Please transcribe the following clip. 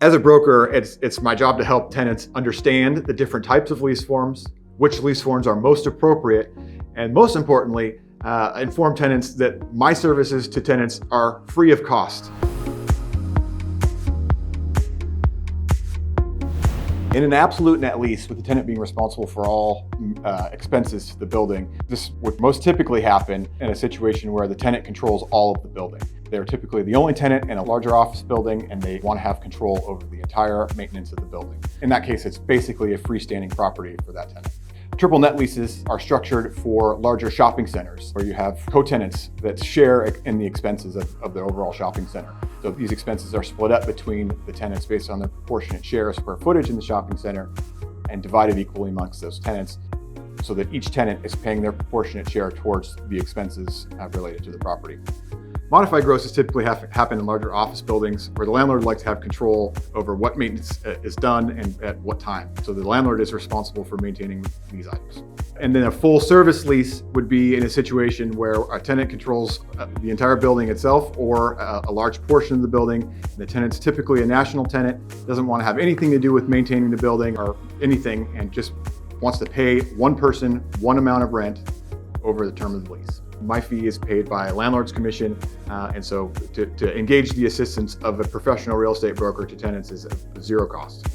As a broker, it's my job to help tenants understand the different types of lease forms, which lease forms are most appropriate, and most importantly, inform tenants that my services to tenants are free of cost. In an absolute net lease, with the tenant being responsible for all expenses to the building, this would most typically happen in a situation where the tenant controls all of the building. They're typically the only tenant in a larger office building, and they want to have control over the entire maintenance of the building. In that case, it's basically a freestanding property for that tenant. Triple net leases are structured for larger shopping centers where you have co-tenants that share in the expenses of the overall shopping center. So these expenses are split up between the tenants based on their proportionate share of square footage in the shopping center and divided equally amongst those tenants so that each tenant is paying their proportionate share towards the expenses related to the property. Modified grosses typically happen in larger office buildings where the landlord would like to have control over what maintenance is done and at what time. So the landlord is responsible for maintaining these items. And then a full service lease would be in a situation where a tenant controls the entire building itself or a large portion of the building. And the tenant's typically a national tenant, doesn't want to have anything to do with maintaining the building or anything, and just wants to pay one person one amount of rent over the term of the lease. My fee is paid by a landlord's commission, and so to engage the assistance of a professional real estate broker to tenants is zero cost.